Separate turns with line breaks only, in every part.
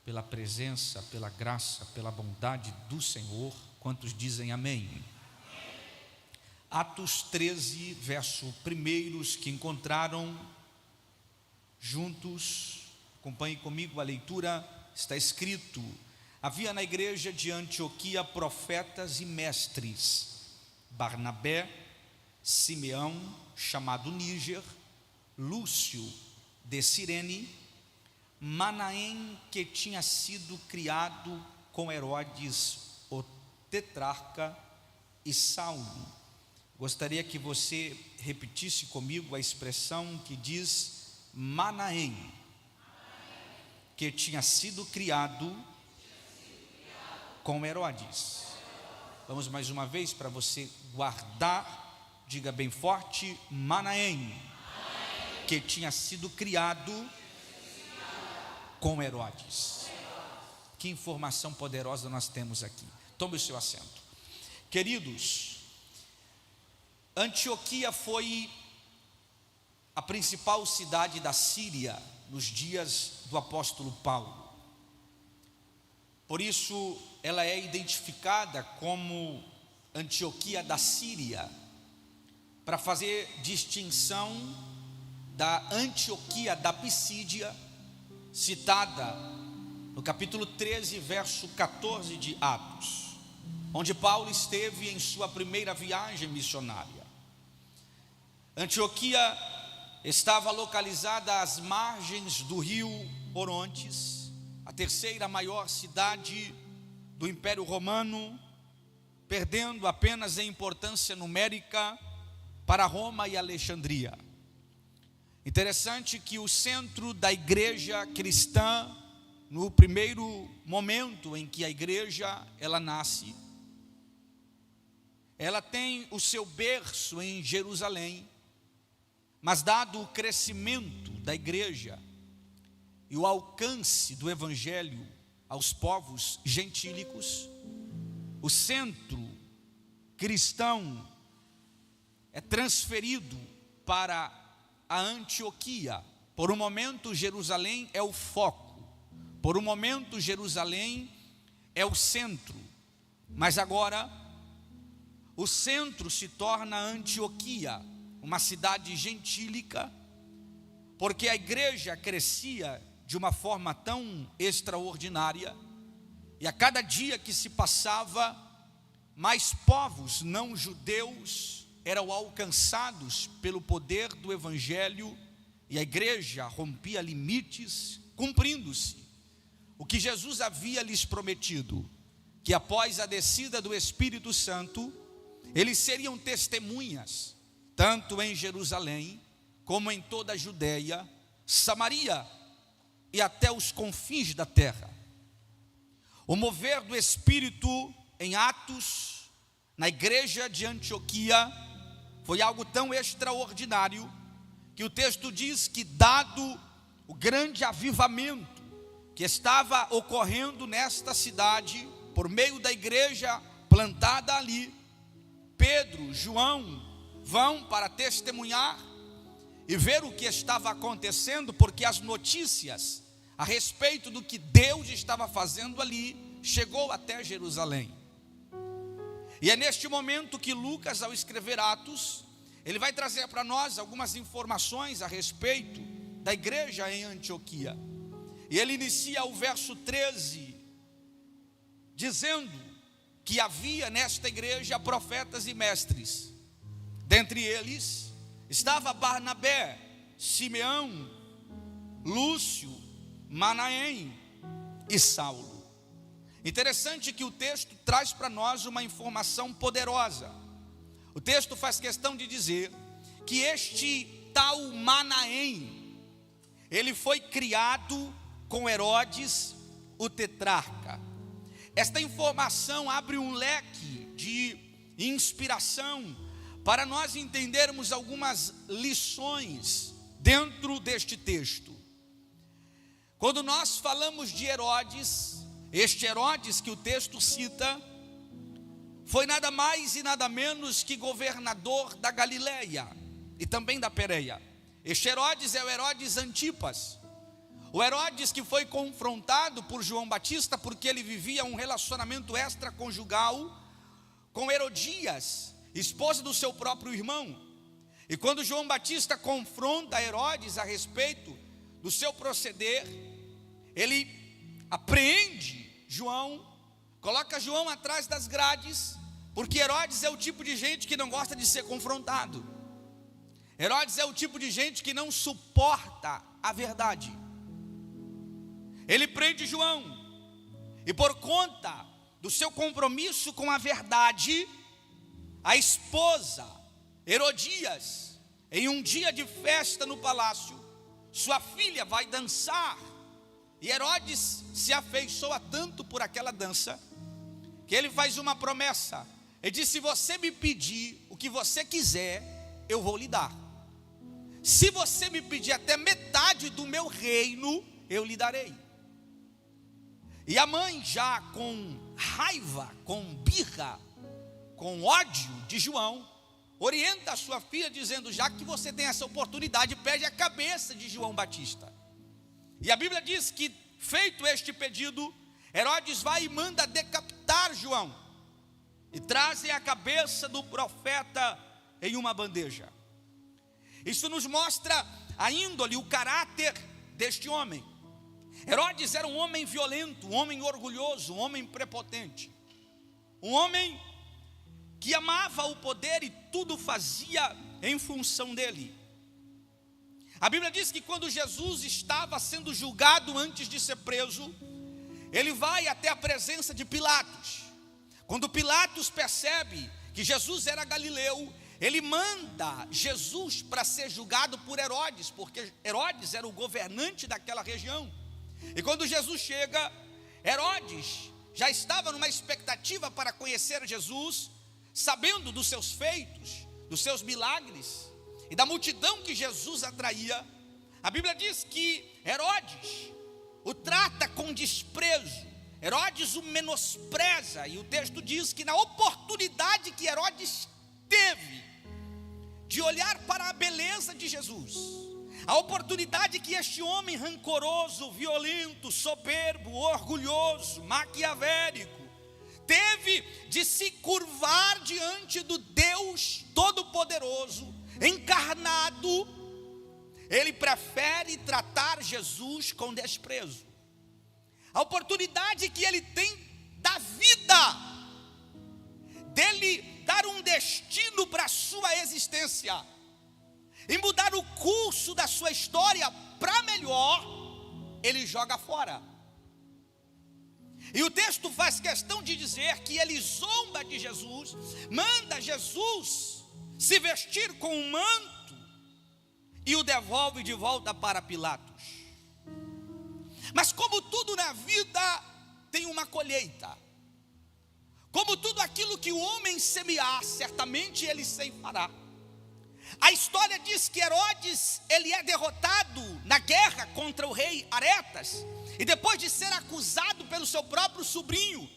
pela presença, pela graça, pela bondade do Senhor. Quantos dizem amém? Atos 13, verso 1, os que encontraram juntos, acompanhem comigo a leitura. Está escrito: havia na igreja de Antioquia profetas e mestres, Barnabé, Simeão, chamado Níger, Lúcio de Cirene, Manaém, que tinha sido criado com Herodes o tetrarca, e Saulo. Gostaria que você repetisse comigo a expressão que diz Manaém, que tinha sido criado com Herodes. Vamos mais uma vez para você guardar, diga bem forte: Manaém, que tinha sido criado com Herodes. Que informação poderosa nós temos aqui. Tome o seu assento. Queridos, Antioquia foi a principal cidade da Síria nos dias do apóstolo Paulo. Por isso ela é identificada como Antioquia da Síria, para fazer distinção da Antioquia da Pisídia, citada no capítulo 13, verso 14 de Atos, onde Paulo esteve em sua primeira viagem missionária. Antioquia estava localizada às margens do rio Orontes, a terceira maior cidade do Império Romano, perdendo apenas em importância numérica para Roma e Alexandria. Interessante que o centro da igreja cristã, no primeiro momento em que a igreja ela nasce, ela tem o seu berço em Jerusalém, mas dado o crescimento da igreja e o alcance do evangelho aos povos gentílicos, o centro cristão é transferido para a Antioquia. Por um momento Jerusalém é o foco, por um momento Jerusalém é o centro, mas agora o centro se torna Antioquia, uma cidade gentílica, porque a igreja crescia de uma forma tão extraordinária, e a cada dia que se passava, mais povos não judeus eram alcançados pelo poder do evangelho, e a igreja rompia limites, cumprindo-se o que Jesus havia lhes prometido, que após a descida do Espírito Santo, eles seriam testemunhas, tanto em Jerusalém, como em toda a Judeia, Samaria e até os confins da terra. O mover do Espírito em Atos, na igreja de Antioquia, foi algo tão extraordinário, que o texto diz que, dado o grande avivamento que estava ocorrendo nesta cidade, por meio da igreja plantada ali, Pedro, João, vão para testemunhar e ver o que estava acontecendo, porque as notícias a respeito do que Deus estava fazendo ali chegou até Jerusalém. E é neste momento que Lucas, ao escrever Atos, ele vai trazer para nós algumas informações a respeito da igreja em Antioquia. E ele inicia o verso 13 dizendo que havia nesta igreja profetas e mestres. Dentre eles estava Barnabé, Simeão, Lúcio, Manaém e Saulo. Interessante que o texto traz para nós uma informação poderosa. O texto faz questão de dizer que este tal Manaém, ele foi criado com Herodes, o tetrarca. Esta informação abre um leque de inspiração para nós entendermos algumas lições dentro deste texto. Quando nós falamos de Herodes, este Herodes que o texto cita, foi nada mais e nada menos que governador da Galileia e também da Pérea. Este Herodes é o Herodes Antipas, O Herodes que foi confrontado por João Batista porque ele vivia um relacionamento extraconjugal com Herodias, esposa do seu próprio irmão. E quando João Batista confronta Herodes a respeito do seu proceder, ele apreende João, coloca João atrás das grades, porque Herodes é o tipo de gente que não gosta de ser confrontado. Herodes é o tipo de gente que não suporta a verdade. Ele prende João, e por conta do seu compromisso com a verdade, a esposa Herodias, em um dia de festa no palácio, sua filha vai dançar, e Herodes se afeiçoa tanto por aquela dança, que ele faz uma promessa. Ele diz: se você me pedir o que você quiser, eu vou lhe dar. Se você me pedir até metade do meu reino, eu lhe darei. E a mãe, já com raiva, com birra, com ódio de João, orienta a sua filha dizendo: já que você tem essa oportunidade, pede a cabeça de João Batista. E a Bíblia diz que, feito este pedido, Herodes vai e manda decapitar João, e trazem a cabeça do profeta em uma bandeja. Isso nos mostra a índole, o caráter deste homem. Herodes era um homem violento, um homem orgulhoso, um homem prepotente, um homem que amava o poder e tudo fazia em função dele. A Bíblia diz que quando Jesus estava sendo julgado antes de ser preso, ele vai até a presença de Pilatos. Quando Pilatos percebe que Jesus era galileu, ele manda Jesus para ser julgado por Herodes, porque Herodes era o governante daquela região. E quando Jesus chega, Herodes já estava numa expectativa para conhecer Jesus, sabendo dos seus feitos, dos seus milagres e da multidão que Jesus atraía. A Bíblia diz que Herodes o trata com desprezo, Herodes o menospreza, e o texto diz que na oportunidade que Herodes teve de olhar para a beleza de Jesus, a oportunidade que este homem rancoroso, violento, soberbo, orgulhoso, maquiavélico, teve de se curvar diante do Deus Todo-Poderoso, encarnado, ele prefere tratar Jesus com desprezo. A oportunidade que ele tem da vida, dele dar um destino para a sua existência, e mudar o curso da sua história para melhor, ele joga fora. E o texto faz questão de dizer que ele zomba de Jesus, manda Jesus se vestir com um manto e o devolve de volta para Pilatos. Mas como tudo na vida tem uma colheita, como tudo aquilo que o homem semear, certamente ele ceifará. A história diz que Herodes, ele é derrotado na guerra contra o rei Aretas, e depois de ser acusado pelo seu próprio sobrinho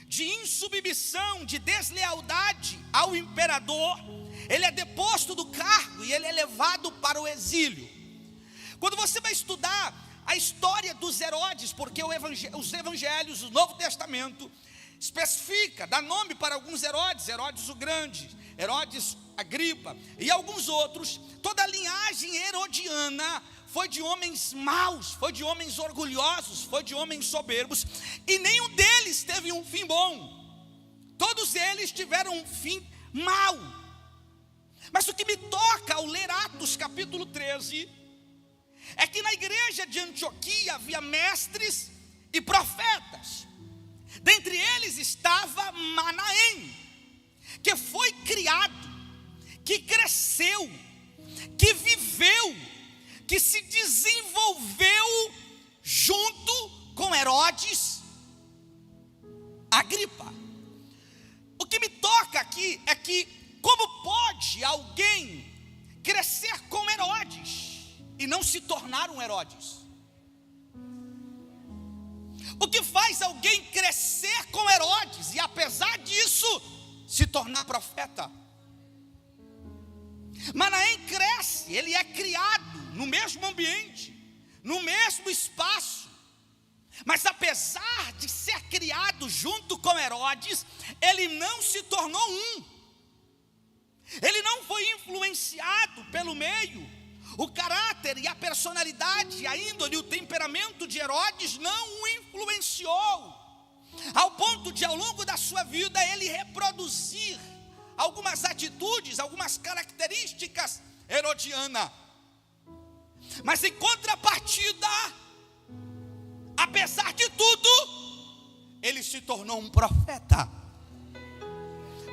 de insubmissão, de deslealdade ao imperador, ele é deposto do cargo e ele é levado para o exílio. Quando você vai estudar a história dos Herodes, porque os evangelhos, o Novo Testamento, especifica, dá nome para alguns Herodes, Herodes o Grande, Herodes Agripa e alguns outros. Toda a linhagem herodiana foi de homens maus, foi de homens orgulhosos, foi de homens soberbos, e nenhum deles teve um fim bom. Todos eles tiveram um fim mau. Mas o que me toca ao ler Atos capítulo 13 é que na igreja de Antioquia havia mestres e profetas. Dentre eles estava Manaém, que foi criado, que cresceu, que viveu, que se desenvolveu junto com Herodes Agripa. O que me toca aqui é que como pode alguém crescer com Herodes e não se tornar um Herodes? O que faz alguém crescer com Herodes e apesar disso se tornar profeta? Manaém cresce, ele é criado no mesmo ambiente, no mesmo espaço. Mas apesar de ser criado junto com Herodes, ele não se tornou um. Ele não foi influenciado pelo meio. O caráter e a personalidade, a índole e o temperamento de Herodes não o influenciou, ao ponto de, ao longo da sua vida, ele reproduzir algumas atitudes, algumas características herodianas. Mas em contrapartida, apesar de tudo, ele se tornou um profeta.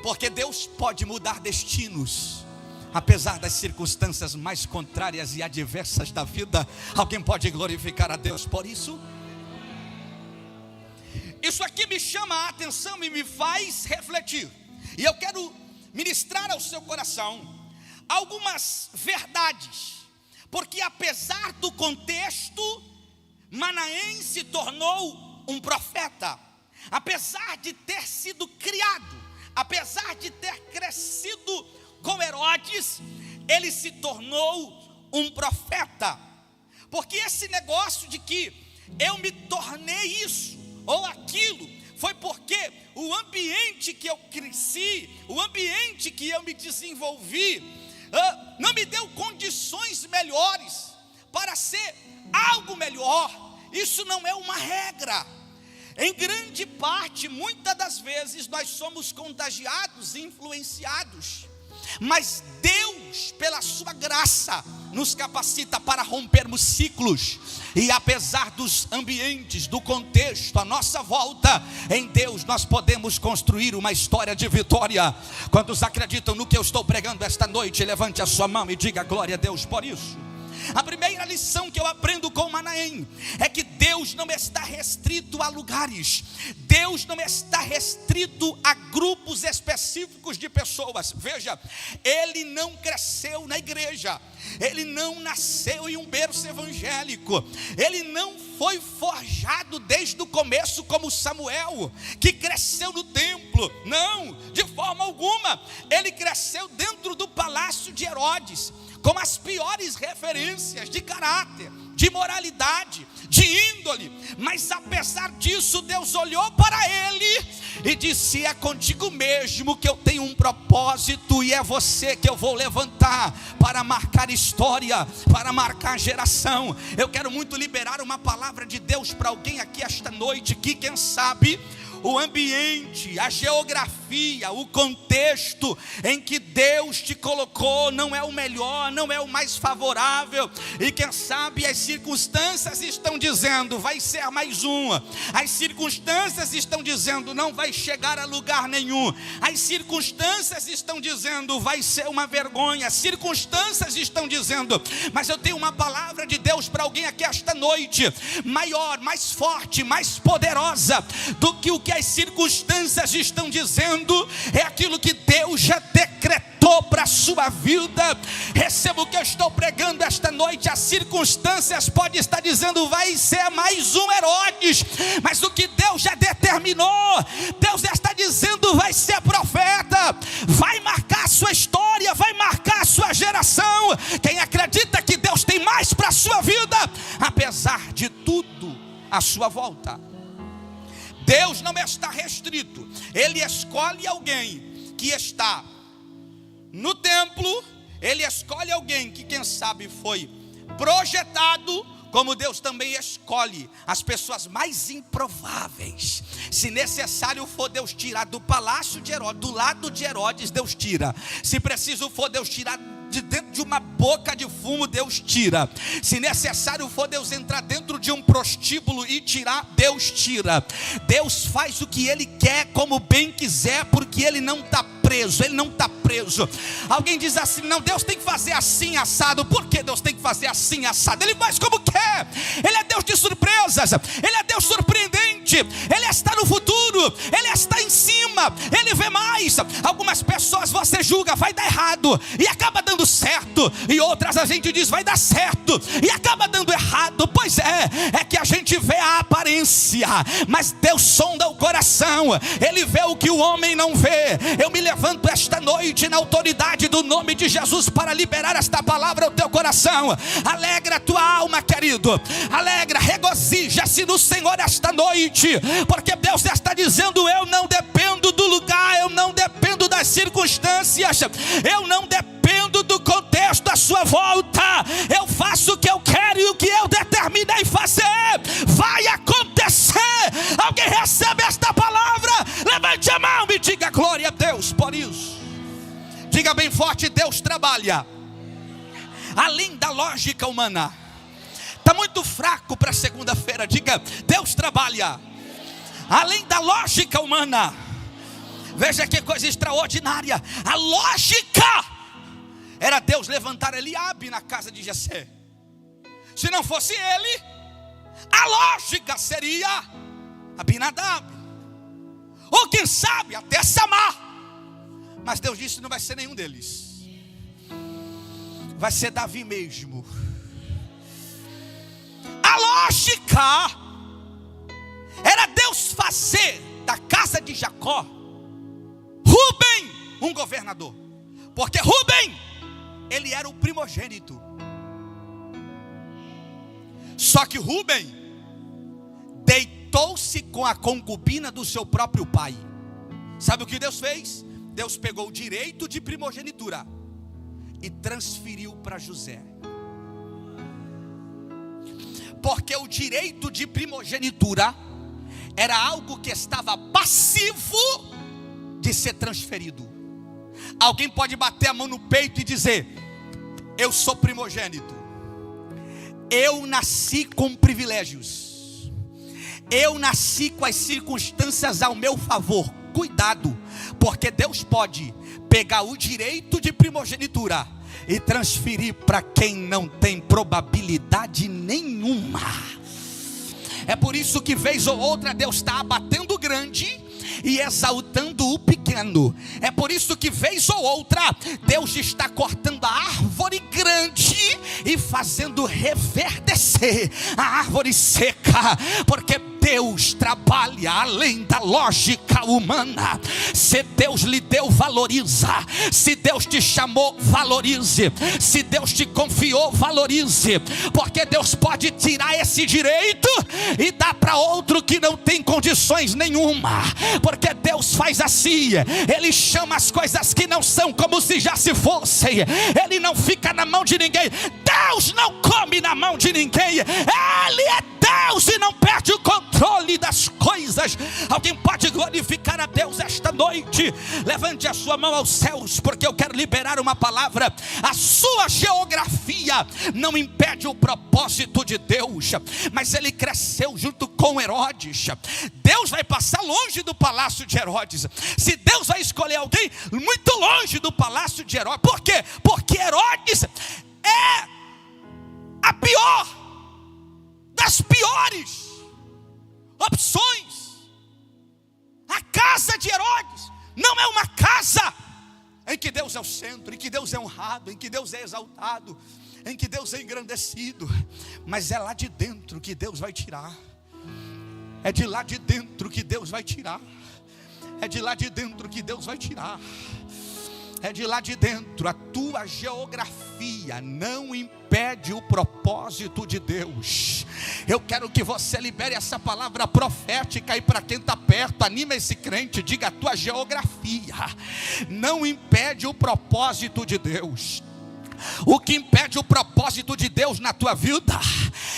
Porque Deus pode mudar destinos, apesar das circunstâncias mais contrárias e adversas da vida. Alguém pode glorificar a Deus por isso? Isso aqui me chama a atenção e me faz refletir. E eu quero ministrar ao seu coração algumas verdades. Porque apesar do contexto, Manaém se tornou um profeta. Apesar de ter sido criado, apesar de ter crescido com Herodes, ele se tornou um profeta. Porque esse negócio de que eu me tornei isso ou aquilo, foi porque o ambiente que eu cresci, o ambiente que eu me desenvolvi, não me deu condições melhores para ser algo melhor. Isso não é uma regra. Em grande parte, muitas das vezes, nós somos contagiados e influenciados. Mas Deus, pela sua graça, nos capacita para rompermos ciclos. E apesar dos ambientes, do contexto à nossa volta, em Deus nós podemos construir uma história de vitória. Quantos acreditam no que eu estou pregando esta noite? Levante a sua mão e diga glória a Deus por isso. A primeira lição que eu aprendo com Manaém é que Deus não está restrito a lugares. Deus não está restrito a grupos específicos de pessoas. Veja, ele não cresceu na igreja. Ele não nasceu em um berço evangélico. Ele não foi forjado desde o começo como Samuel, que cresceu no templo. Não, de forma alguma. Ele cresceu dentro do palácio de Herodes, com as piores referências de caráter, de moralidade, de índole. Mas apesar disso, Deus olhou para ele e disse: é contigo mesmo que eu tenho um propósito, e é você que eu vou levantar para marcar história, para marcar geração. Eu quero muito liberar uma palavra de Deus para alguém aqui esta noite, que quem sabe o ambiente, a geografia, o contexto em que Deus te colocou não é o melhor, não é o mais favorável. E quem sabe as circunstâncias estão dizendo: vai ser mais uma. As circunstâncias estão dizendo: não vai chegar a lugar nenhum. As circunstâncias estão dizendo: vai ser uma vergonha. As circunstâncias estão dizendo. Mas eu tenho uma palavra de Deus para alguém aqui esta noite, maior, mais forte, mais poderosa do que o que as circunstâncias estão dizendo. É aquilo que Deus já decretou para a sua vida. Receba o que eu estou pregando esta noite. As circunstâncias podem estar dizendo: vai ser mais um Herodes, mas o que Deus já determinou, Deus já está dizendo: vai ser profeta, vai marcar a sua história, vai marcar a sua geração. Quem acredita que Deus tem mais para a sua vida, apesar de tudo à sua volta? Deus não está restrito. Ele escolhe alguém que está no templo. Ele escolhe alguém que, quem sabe, foi projetado. Como Deus também escolhe as pessoas mais improváveis. Se necessário for Deus tirar do palácio de Herodes, do lado de Herodes, Deus tira. Se preciso for Deus tirar de dentro de uma boca de fumo, Deus tira. Se necessário for Deus entrar dentro de um prostíbulo e tirar, Deus tira. Deus faz o que Ele quer, como bem quiser, porque Ele não está preso. Ele não está preso. Alguém diz assim: não, Deus tem que fazer assim, assado. Por que Deus tem que fazer assim, assado? Ele faz como quer. Ele é Deus de surpresas. Ele é Deus surpreendente. Ele está no futuro. Ele está em cima. Ele vê mais. Algumas pessoas você julga, vai dar errado, e acaba dando certo. E outras a gente diz: vai dar certo, e acaba dando errado. Pois é que a gente vê a aparência, mas Deus sonda o coração. Ele vê o que o homem não vê. Eu me levanto esta noite na autoridade do nome de Jesus para liberar esta palavra ao teu coração. Alegra a tua alma, querido. Alegra, regozija-se no Senhor esta noite, porque Deus está dizendo: eu não dependo do lugar, eu não dependo das circunstâncias, eu não dependo do contexto à sua volta. Eu faço o que eu quero e o que eu determinei fazer vai acontecer. Alguém recebe esta palavra? Levante a mão e diga glória a Deus por isso. Diga bem forte: Deus trabalha além da lógica humana. Está muito fraco para segunda-feira. Diga: Deus trabalha além da lógica humana. Veja que coisa extraordinária. A lógica era Deus levantar Eliabe na casa de Jessé. Se não fosse ele, a lógica seria Abinadab, ou quem sabe até Samar. Mas Deus disse: não vai ser nenhum deles, vai ser Davi mesmo. A lógica era Deus fazer da casa de Jacó Rúben um governador, porque Rúben, ele era o primogênito. Só que Rúben deitou-se com a concubina do seu próprio pai. Sabe o que Deus fez? Deus pegou o direito de primogenitura e transferiu para José. Porque o direito de primogenitura era algo que estava passivo de ser transferido. Alguém pode bater a mão no peito e dizer: eu sou primogênito, eu nasci com privilégios, eu nasci com as circunstâncias ao meu favor. Cuidado, porque Deus pode pegar o direito de primogenitura e transferir para quem não tem probabilidade nenhuma. É por isso que vez ou outra Deus está abatendo o grande e exaltando o pequeno. É por isso que vez ou outra Deus está cortando a árvore grande e fazendo reverdecer a árvore seca, porque Deus trabalha além da lógica humana. Se Deus lhe deu, valoriza. Se Deus te chamou, valorize. Se Deus te confiou, valorize, porque Deus pode tirar esse direito e dar para outro que não tem condições nenhuma, porque Deus faz assim. Ele chama as coisas que não são como se já se fossem. Ele não fica na mão de ninguém. Deus não come na mão de ninguém. Ele é Deus e não perde o controle das coisas. Alguém pode glorificar a Deus esta noite? Levante a sua mão aos céus, porque eu quero liberar uma palavra. A sua geografia não impede o propósito de Deus, mas ele cresceu junto com Herodes. Deus vai passar longe do palácio de Herodes. Se Deus vai escolher alguém, muito longe do palácio de Herodes. Por quê? Porque Herodes é a pior das piores opções. A casa de Herodes não é uma casa em que Deus é o centro, em que Deus é honrado, em que Deus é exaltado, em que Deus é engrandecido, mas é lá de dentro que Deus vai tirar. É de lá de dentro que Deus vai tirar. É de lá de dentro que Deus vai tirar. É de lá de dentro. A tua geografia não impede o propósito de Deus. Eu quero que você libere essa palavra profética. E para quem está perto, anima esse crente, diga: a tua geografia não impede o propósito de Deus. O que impede o propósito de Deus na tua vida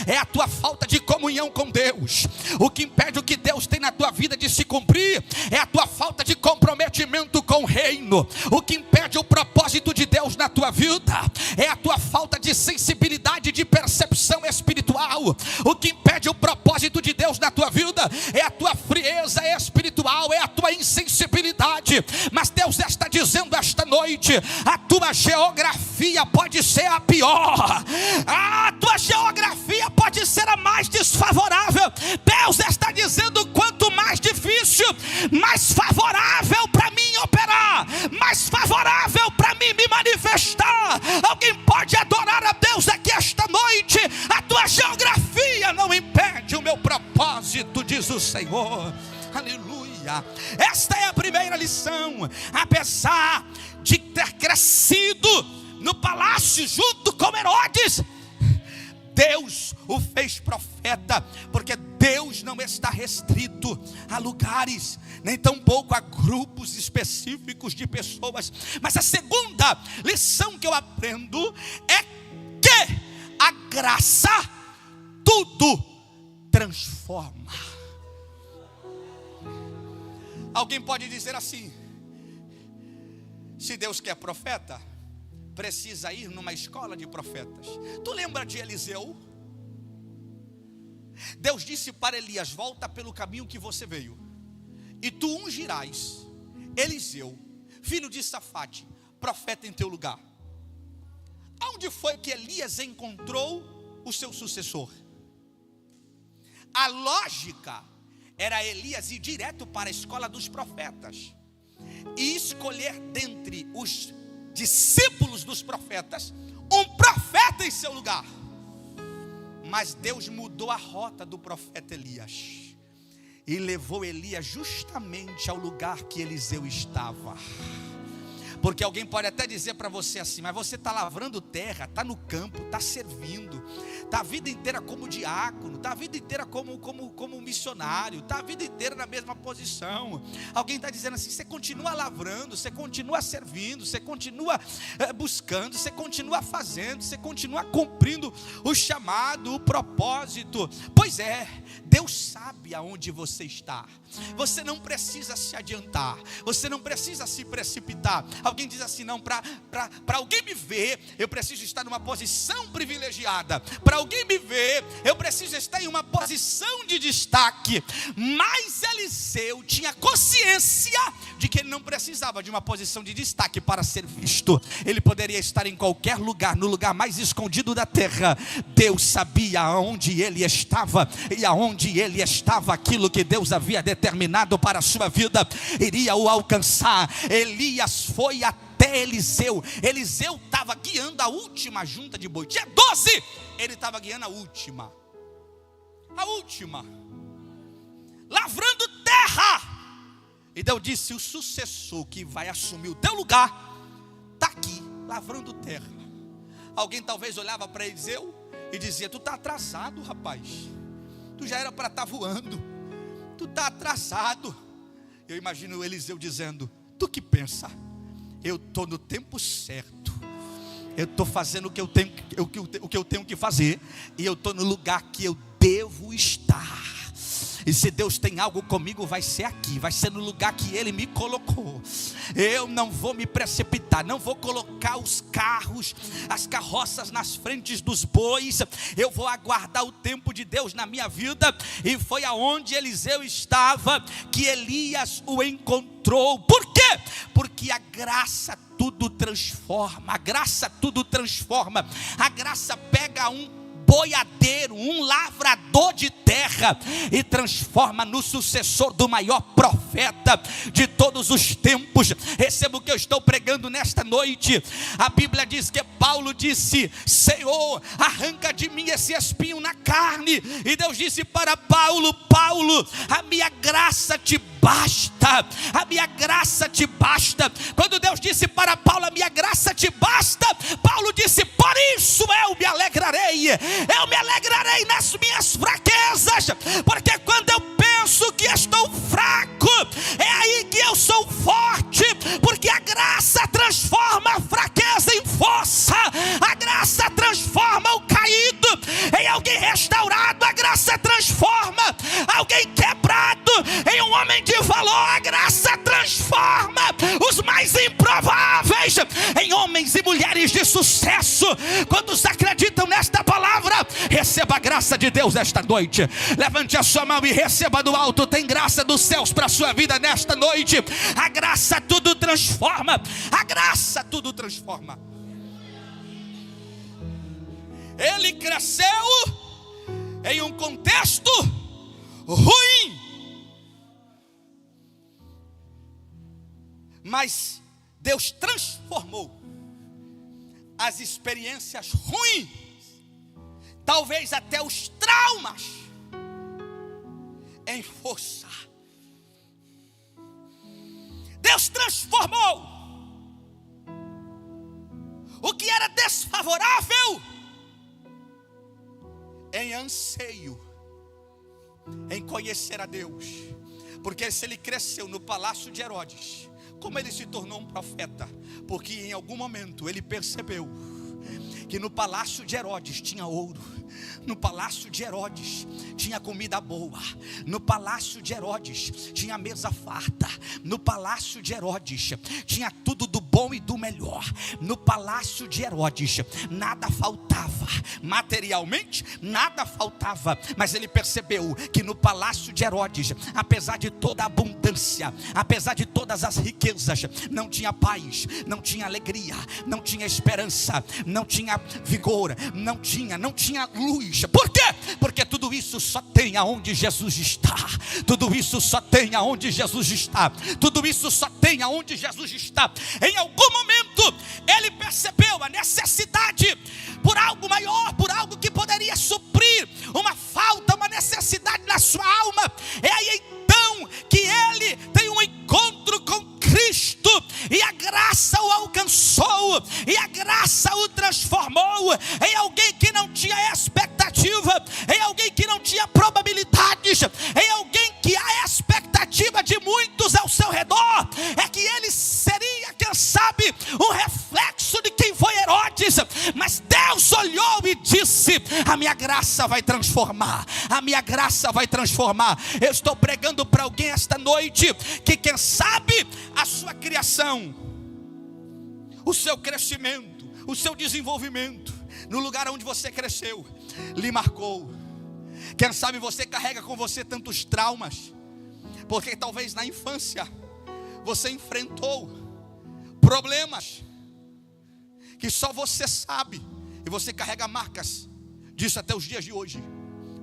é a tua falta de comunhão com Deus. O que impede o que Deus tem na tua vida de se cumprir é a tua falta de comprometimento com o reino. O que impede o propósito de Deus na tua vida é a tua falta de sensibilidade, de percepção espiritual. O que impede o propósito de Deus na tua vida é a tua frieza espiritual, é a tua insensibilidade. Mas Deus está dizendo esta noite: a tua geografia pode ser a pior, a tua geografia pode ser a mais desfavorável. Deus está dizendo: quanto mais difícil, mais favorável para mim operar, mais favorável para mim me manifestar. Alguém pode adorar a Deus aqui esta noite? A tua geografia não impede o meu propósito. propósito, diz o Senhor. Aleluia. Esta é a primeira lição. Apesar de ter crescido no palácio junto com Herodes, Deus o fez profeta, porque Deus não está restrito a lugares, nem tampouco a grupos específicos de pessoas. Mas a segunda lição que eu aprendo é que a graça tudo transforma. Alguém pode dizer assim: se Deus quer profeta, precisa ir numa escola de profetas. Tu lembra de Eliseu? Deus disse para Elias: volta pelo caminho que você veio, e tu ungirás Eliseu, filho de Safate, profeta em teu lugar. Onde foi que Elias encontrou o seu sucessor? A lógica era Elias ir direto para a escola dos profetas e escolher dentre os discípulos dos profetas um profeta em seu lugar. Mas Deus mudou a rota do profeta Elias e levou Elias justamente ao lugar que Eliseu estava. Porque alguém pode até dizer para você assim: mas você está lavrando terra, está no campo, está servindo, está a vida inteira como diácono, está a vida inteira como missionário, está a vida inteira na mesma posição. Alguém está dizendo assim: você continua lavrando, você continua servindo, você continua buscando, você continua fazendo, você continua cumprindo o chamado, o propósito. Pois é, Deus sabe aonde você está. Você não precisa se adiantar, você não precisa se precipitar. Alguém diz assim: não, para alguém me ver, eu preciso estar numa posição privilegiada. Para alguém me ver, eu preciso estar em uma posição de destaque. Mas Eliseu tinha consciência de que ele não precisava de uma posição de destaque para ser visto. Ele poderia estar em qualquer lugar, no lugar mais escondido da terra. Deus sabia aonde ele estava, e aonde ele estava, aquilo que Deus havia determinado para a sua vida iria o alcançar. Elias foi até Eliseu. Eliseu estava guiando a última junta de boi. Tinha 12, ele estava guiando a última, lavrando terra. E Deus disse: o sucessor que vai assumir o teu lugar está aqui, lavrando terra. Alguém talvez olhava para Eliseu e dizia: tu está atrasado, rapaz, tu já era para estar voando, tu está atrasado. Eu imagino Eliseu dizendo: tu que pensa? Eu estou no tempo certo, eu estou fazendo o que eu tenho que fazer, e eu estou no lugar que eu devo estar. E se Deus tem algo comigo, vai ser aqui, vai ser no lugar que Ele me colocou. Eu não vou me precipitar, não vou colocar os carros, as carroças nas frentes dos bois. Eu vou aguardar o tempo de Deus na minha vida. E foi aonde Eliseu estava que Elias o encontrou. Por quê? Porque a graça tudo transforma. A graça tudo transforma. A graça pega um boiadeiro, um lavrador de terra, e transforma no sucessor do maior profeta de todos os tempos. Receba o que eu estou pregando nesta noite. A Bíblia diz que Paulo disse: Senhor, arranca de mim esse espinho na carne. E Deus disse para Paulo: Paulo, a minha graça te basta, a minha graça te basta. Quando Deus disse para Paulo: a minha graça te basta, Paulo disse: por isso eu me alegrarei nas minhas fraquezas, porque quando eu penso que estou fraco, é aí que eu sou forte, porque a graça transforma a fraqueza em força, a graça transforma o caído em alguém restaurado, a graça transforma alguém quebrado em um homem de valor, a graça transforma os mais improváveis em homens e mulheres de sucesso. Quantos acreditam nesta palavra? Receba a graça de Deus esta noite. Levante a sua mão e receba do alto. Tem graça dos céus para a sua vida nesta noite. A graça tudo transforma. A graça tudo transforma. Ele cresceu em um contexto ruim, mas Deus transformou as experiências ruins, talvez até os traumas, em força. Deus transformou o que era desfavorável em anseio em conhecer a Deus. Porque se ele cresceu no palácio de Herodes, como ele se tornou um profeta? Porque em algum momento ele percebeu que no palácio de Herodes tinha ouro, no palácio de Herodes tinha comida boa, no palácio de Herodes tinha mesa farta, no palácio de Herodes tinha tudo do bom e do melhor, no palácio de Herodes nada faltava, materialmente nada faltava, mas ele percebeu que no palácio de Herodes, apesar de toda a abundância, apesar de todas as riquezas, não tinha paz, não tinha alegria, não tinha esperança, não tinha vigor, não tinha luz. Por quê? Porque tudo isso só tem aonde Jesus está. Tudo isso só tem aonde Jesus está. Tudo isso só tem aonde Jesus está. Em algum momento ele percebeu a necessidade por algo maior, por algo que poderia suprir uma falta, uma necessidade na sua alma. É aí então que ele tem um encontro com Cristo, e a graça o alcançou, e a graça o transformou em alguém que não tinha expectativa, em alguém que não tinha probabilidades, em alguém que a expectativa de muitos ao seu redor é que ele seria, quem sabe, um reflexo de quem foi Herodes. Mas Deus olhou e disse: a minha graça vai transformar, a minha graça vai transformar. Eu estou pregando para alguém esta noite que, quem sabe, a sua criação, o seu crescimento, o seu desenvolvimento no lugar onde você cresceu lhe marcou. Quem sabe você carrega com você tantos traumas, porque talvez na infância você enfrentou problemas que só você sabe, e você carrega marcas disso até os dias de hoje.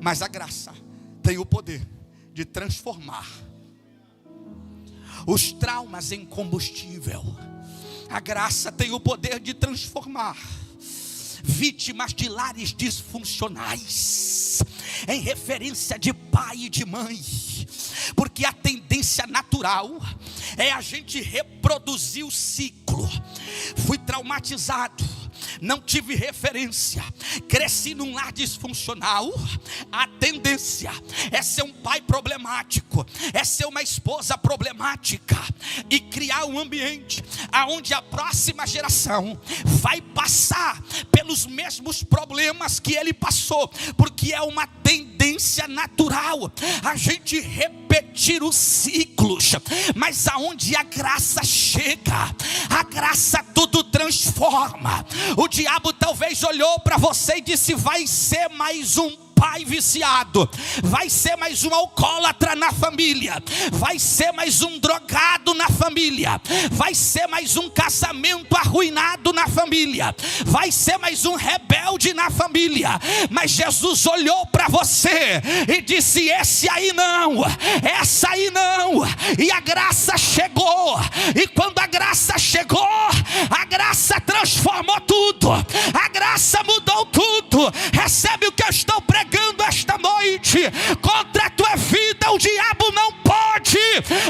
Mas a graça tem o poder de transformar os traumas em combustível. A graça tem o poder de transformar vítimas de lares disfuncionais em referência de pai e de mãe. Porque a tendência natural é a gente reproduzir o ciclo. Fui traumatizado, não tive referência, cresci num lar disfuncional. A tendência é ser um pai problemático, é ser uma esposa problemática, e criar um ambiente aonde a próxima geração vai passar pelos mesmos problemas que ele passou, porque é uma tendência natural a gente repetir os ciclos. Mas aonde a graça chega, a graça tudo transforma. O diabo talvez olhou para você e disse: vai ser mais um pai viciado, vai ser mais um alcoólatra na família, vai ser mais um drogado na família, vai ser mais um casamento arruinado na família, vai ser mais um rebelde na família. Mas Jesus olhou para você e disse: esse aí não, essa aí não. E a graça chegou, e quando a graça chegou, a graça transformou tudo, a graça mudou tudo. Recebe o que eu estou pregando esta noite. Contra a tua vida o diabo não pode,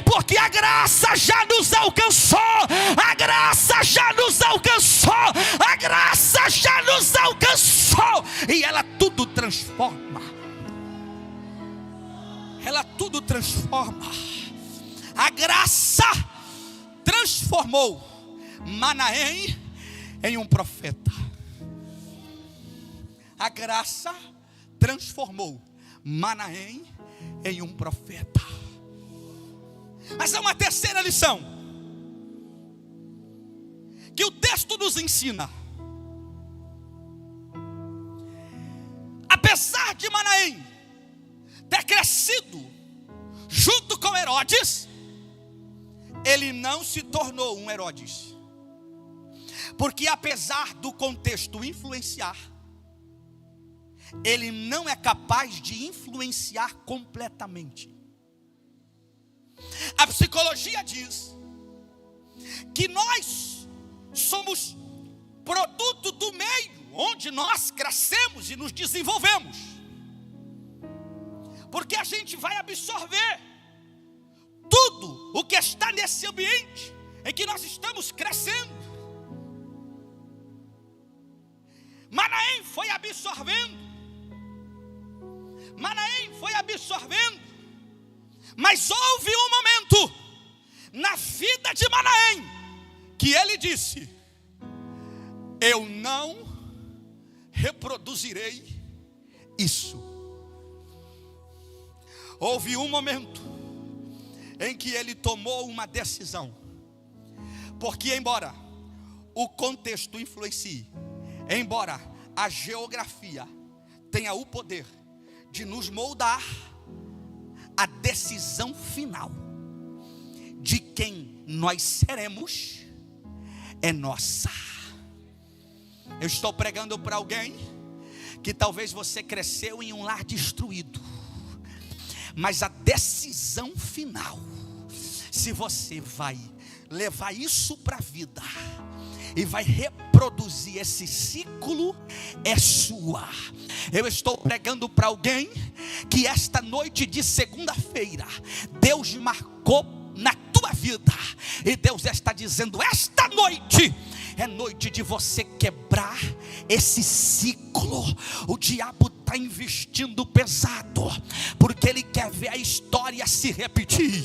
porque a graça já nos alcançou, a graça já nos alcançou, a graça já nos alcançou, e ela tudo transforma, ela tudo transforma. A graça transformou Manaém em um profeta. A graça transformou Manaém em um profeta. Mas há uma terceira lição que o texto nos ensina. Apesar de Manaém ter crescido junto com Herodes, ele não se tornou um Herodes. Porque apesar do contexto influenciar, ele não é capaz de influenciar completamente. A psicologia diz que nós somos produto do meio onde nós crescemos e nos desenvolvemos. porque a gente vai absorver tudo o que está nesse ambiente em que nós estamos crescendo. Manaém foi absorvendo, mas houve um momento na vida de Manaém que ele disse: eu não reproduzirei isso. Houve um momento em que ele tomou uma decisão, porque embora o contexto influencie, embora a geografia tenha o poder de nos moldar, a decisão final de quem nós seremos é nossa. Eu estou pregando para alguém que talvez você cresceu em um lar destruído, mas a decisão final, se você vai levar isso para a vida e vai reproduzir esse ciclo, é sua. Eu estou pregando para alguém que esta noite de segunda-feira Deus marcou na tua vida, e Deus está dizendo: esta noite é noite de você quebrar esse ciclo. O diabo está investindo pesado, porque ele quer ver a história se repetir.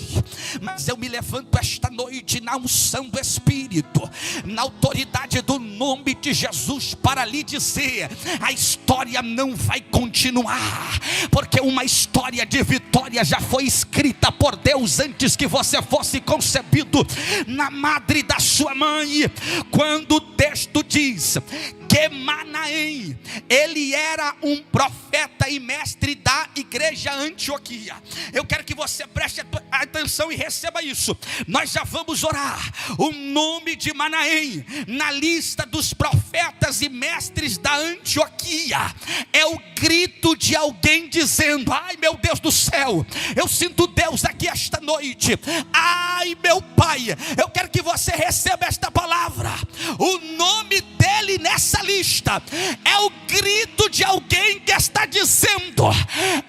Mas eu me levanto esta noite na unção do Espírito, na autoridade do nome de Jesus, para lhe dizer: a história não vai continuar, porque uma história de vitória já foi escrita por Deus antes que você fosse concebido na madre da sua mãe. Quando o texto diz que Manaém, ele era um profeta e mestre da igreja Antioquia. Eu quero que você preste atenção e receba isso. Nós já vamos orar. O nome de Manaém na lista dos profetas e mestres da Antioquia é o grito de alguém dizendo: ai meu Deus do céu, eu sinto Deus aqui esta noite. Ai meu Pai, eu quero que você receba esta palavra. O nome dele nessa lista é o grito de alguém que está dizendo: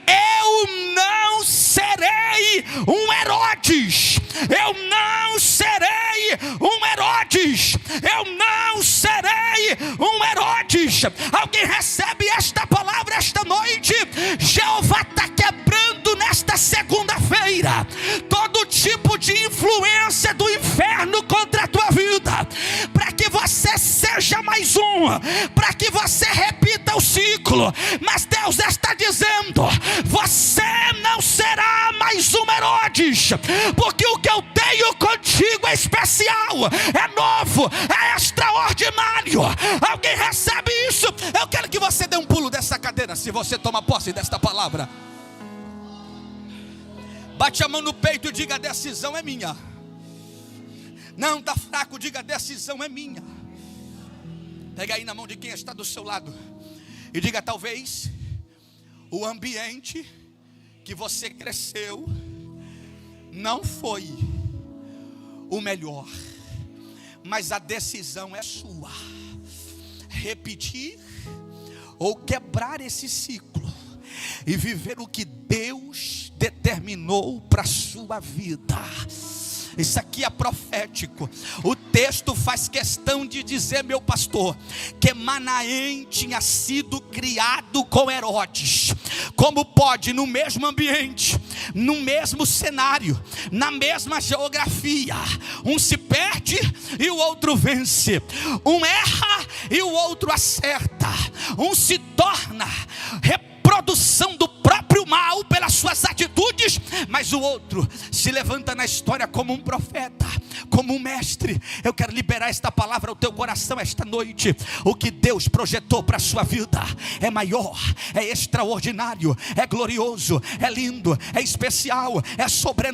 eu não serei um Herodes, eu não serei um Herodes, eu não serei um Herodes. Alguém recebe esta palavra esta noite? Jeová está quebrando nesta segunda-feira todo tipo de influência do inferno contra a tua vida, para que você seja mais um, para que você repita o ciclo. Mas Deus está dizendo: você não será mais um Herodes, porque o que eu tenho contigo é especial, é novo, é extraordinário. Alguém recebe isso? Eu quero que você dê um pulo dessa cadeira, se você toma posse desta palavra. Bate a mão no peito e diga: a decisão é minha. Não está fraco, diga: a decisão é minha. Pega aí na mão de quem está do seu lado e diga: talvez o ambiente que você cresceu não foi o melhor, mas a decisão é sua. Repetir ou quebrar esse ciclo e viver o que Deus determinou para a sua vida. Isso aqui é profético. O texto faz questão de dizer, meu pastor, que Manaém tinha sido criado com Herodes. Como pode, no mesmo ambiente, no mesmo cenário, na mesma geografia, um se perde e o outro vence, um erra e o outro acerta, um se torna reprodução do próprio mal pelas suas atitudes, mas o outro se levanta na história como um profeta, como um mestre. Eu quero liberar esta palavra ao teu coração esta noite. O que Deus projetou para a sua vida é maior, é extraordinário, é glorioso, é lindo, é especial, é sobrenatural.